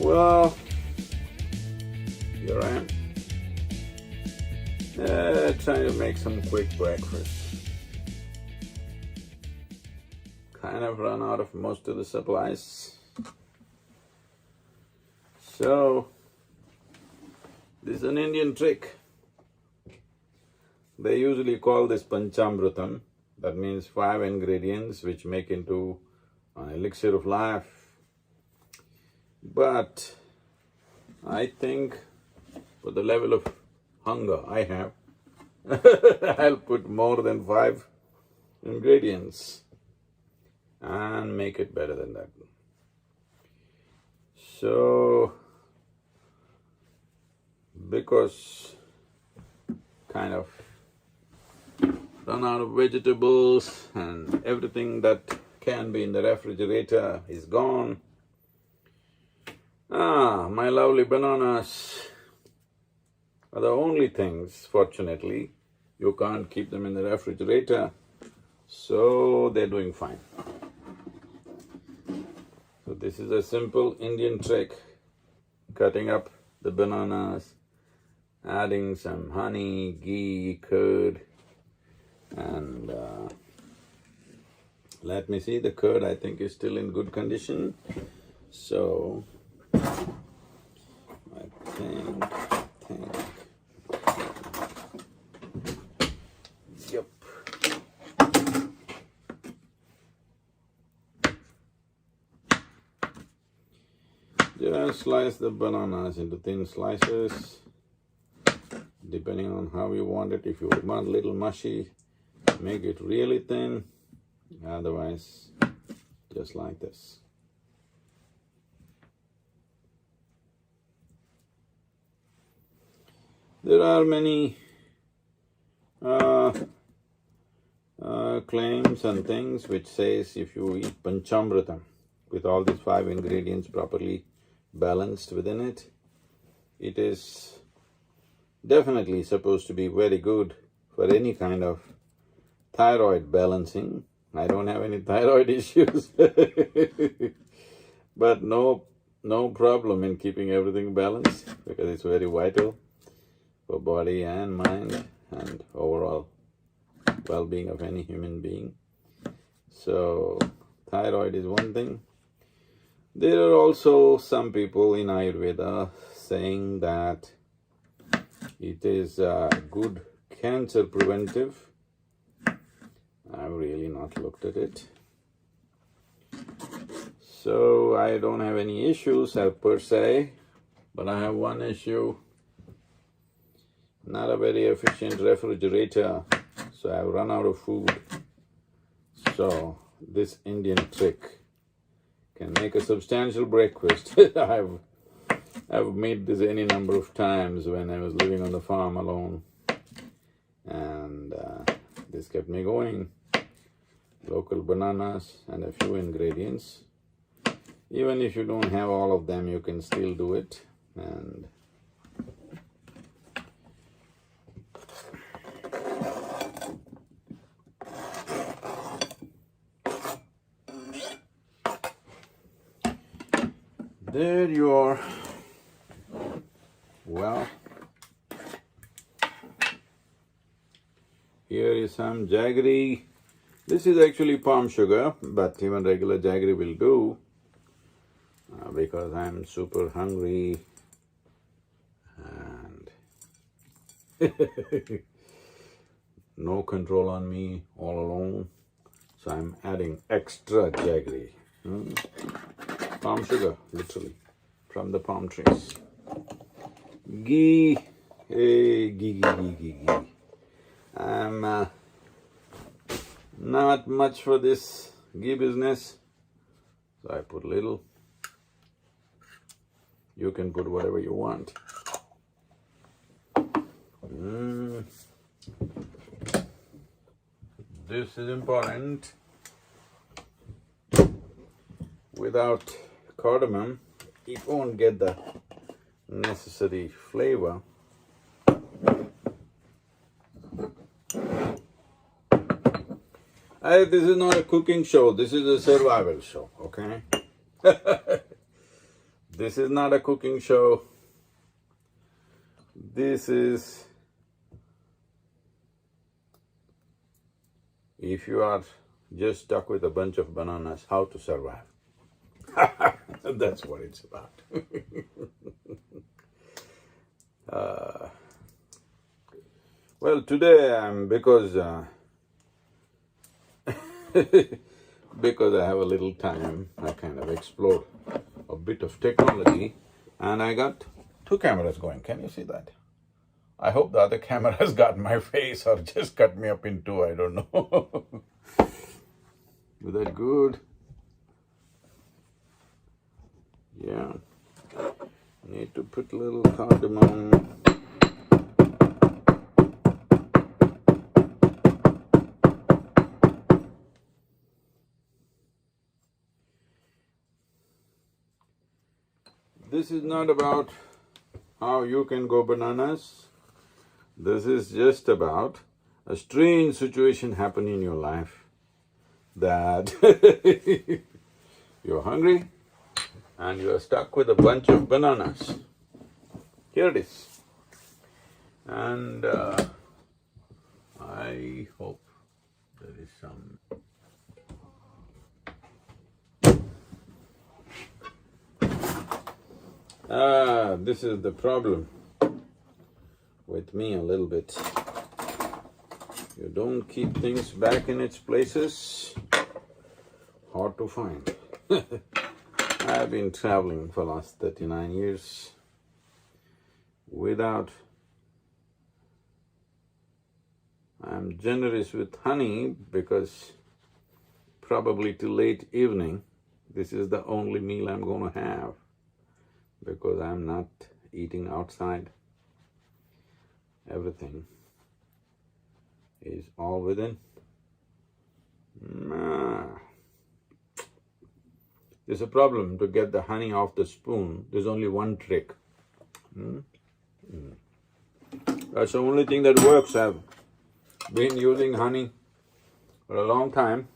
Well, here I am. Trying to make some quick breakfast. Kind of run out of most of the supplies. So, this is an Indian trick. They usually call this Panchamritam. That means 5 ingredients which make into an elixir of life. But I think for the level of hunger I have, I'll put more than 5 ingredients and make it better than that. So, because kind of run out of vegetables and everything that can be in the refrigerator is gone. My lovely bananas are the only things, fortunately, you can't keep them in the refrigerator, so they're doing fine. So this is a simple Indian trick, cutting up the bananas, adding some honey, ghee, curd, and let me see, the curd I think is still in good condition. So, I think, yep. Just slice the bananas into thin slices, depending on how you want it. If you want a little mushy, make it really thin, otherwise just like this. There are many claims and things which says if you eat Panchamritam with all these 5 ingredients properly balanced within it, it is definitely supposed to be very good for any kind of thyroid balancing. I don't have any thyroid issues, but no problem in keeping everything balanced, because it's very vital for body and mind and overall well-being of any human being. So, thyroid is one thing. There are also some people in Ayurveda saying that it is a good cancer preventive. I've really not looked at it. So, I don't have any issues per se, but I have one issue. Not a very efficient refrigerator, so I've run out of food. So, this Indian trick can make a substantial breakfast. I've made this any number of times when I was living on the farm alone, and this kept me going. Local bananas and a few ingredients. Even if you don't have all of them, you can still do it. And there you are. Well, here is some jaggery. This is actually palm sugar, but even regular jaggery will do, because I'm super hungry and no control on me, all alone, so I'm adding extra jaggery. Palm sugar, literally, from the palm trees. Ghee, ghee. I'm not much for this ghee business, so I put little. You can put whatever you want. This is important. Without cardamom, it won't get the necessary flavor. This is not a cooking show, this is a survival show, okay? This is not a cooking show. This is, if you are just stuck with a bunch of bananas, how to survive. That's what it's about. Well, today because because I have a little time, I kind of explored a bit of technology, and I got two cameras going. Can you see that? I hope the other camera has got my face or just cut me up in two, I don't know. Is that good? Yeah. Need to put a little cardamom. This is not about how you can go bananas. This is just about a strange situation happening in your life that you're hungry and you're stuck with a bunch of bananas. Here it is. And I hope there is some. This is the problem with me a little bit. You don't keep things back in its places, hard to find. I've been traveling for the last 39 years without. I'm generous with honey because probably till late evening, this is the only meal I'm going to have, because I'm not eating outside. Everything is all within. There's a problem to get the honey off the spoon. There's only one trick. That's the only thing that works. I've been using honey for a long time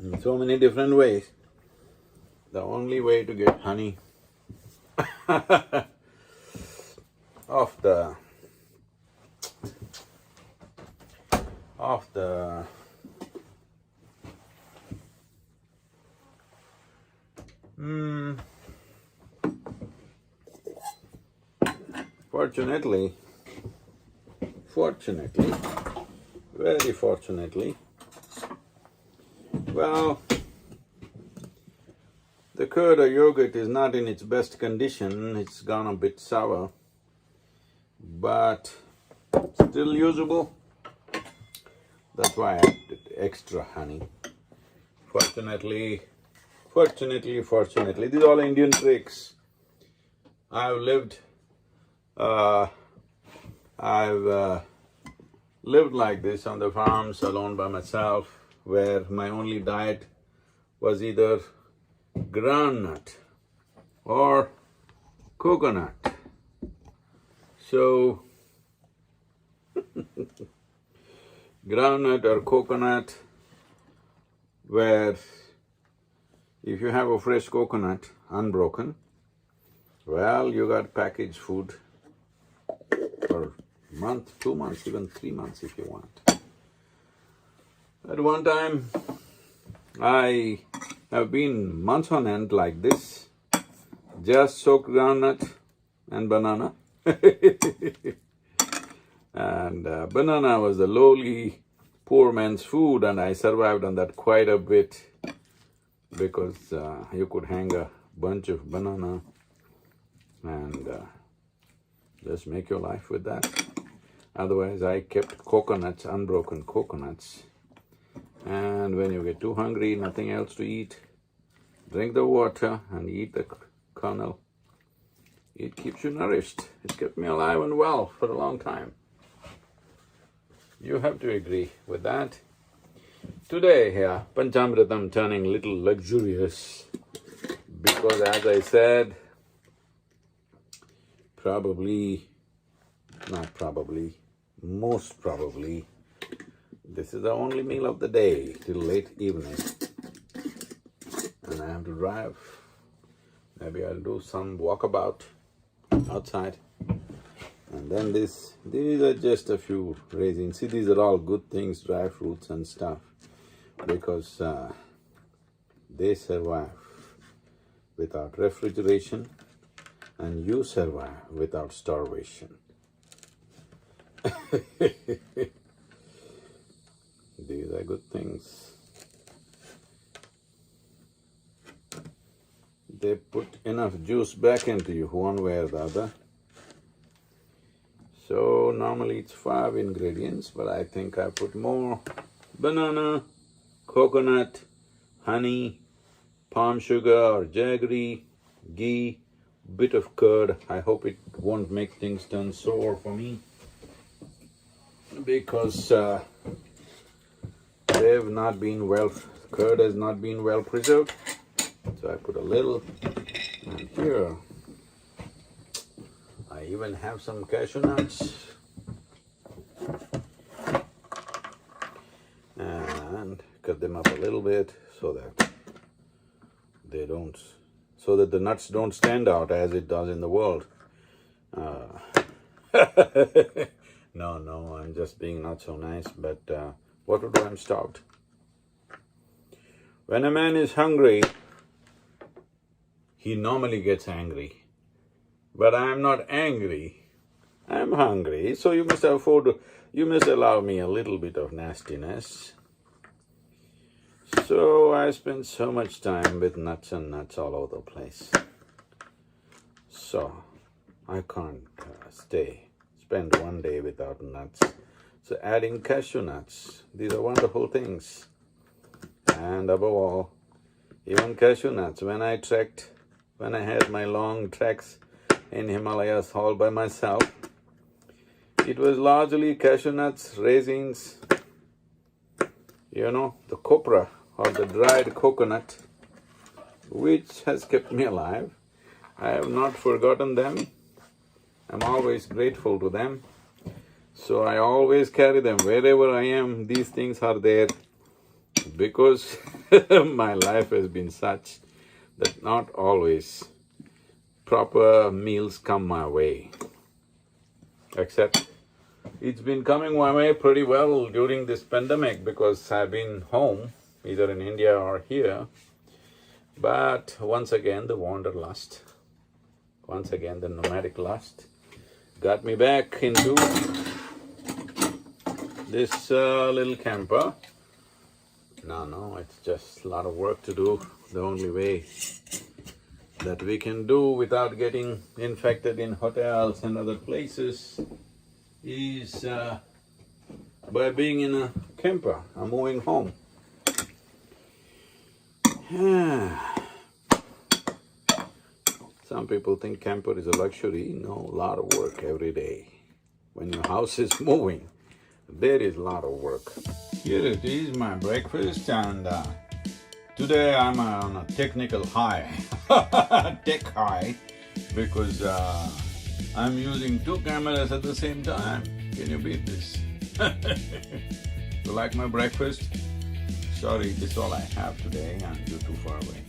in so many different ways. The only way to get honey off the fortunately, very fortunately, well, the curd or yogurt is not in its best condition. It's gone a bit sour, but still usable. That's why I added extra honey. Fortunately, these are all Indian tricks. I've lived like this on the farms alone by myself, where my only diet was either groundnut or coconut. So, groundnut or coconut, where if you have a fresh coconut, unbroken, well, you got packaged food for a month, 2 months, even 3 months if you want. At one time, I have been months on end like this, just soaked groundnut and banana. And banana was the lowly poor man's food, and I survived on that quite a bit, because you could hang a bunch of banana and just make your life with that. Otherwise, I kept coconuts, unbroken coconuts. And when you get too hungry, nothing else to eat, drink the water and eat the kernel. It keeps you nourished. It kept me alive and well for a long time. You have to agree with that. Today, here, Panchamritam turning little luxurious, because as I said, most probably, this is the only meal of the day till late evening. And I have to drive Maybe I'll do some walkabout outside. And then these are just a few raisins. See, these are all good things, dry fruits and stuff, because they survive without refrigeration and you survive without starvation. These are good things. They put enough juice back into you one way or the other. So normally it's 5 ingredients, but I think I put more. Banana, coconut, honey, palm sugar or jaggery, ghee, bit of curd. I hope it won't make things turn sour for me, because they've not been curd has not been well preserved. So I put a little, and here I even have some cashew nuts, and cut them up a little bit so that the nuts don't stand out as it does in the world. No, I'm just being not so nice, but what to do, I'm starved. When a man is hungry, he normally gets angry. But I'm not angry, I'm hungry, so you must allow me a little bit of nastiness. So I spend so much time with nuts and nuts all over the place. So I can't spend one day without nuts. So adding cashew nuts, these are wonderful things. And above all, even cashew nuts, when I had my long treks in Himalayas all by myself, it was largely cashew nuts, raisins, the copra or the dried coconut, which has kept me alive. I have not forgotten them. I'm always grateful to them. So I always carry them wherever I am. These things are there because my life has been such that not always proper meals come my way. Except it's been coming my way pretty well during this pandemic because I've been home, either in India or here. But once again, the wanderlust, once again, the nomadic lust got me back into this little camper. No, it's just a lot of work to do. The only way that we can do without getting infected in hotels and other places is by being in a camper, a moving home. Some people think camper is a luxury. No, a lot of work every day. When your house is moving, there is a lot of work. Here it is, my breakfast, and today I'm on a technical high, tech high, because I'm using 2 cameras at the same time. Can you beat this? You like my breakfast? Sorry, this is all I have today, and you're too far away.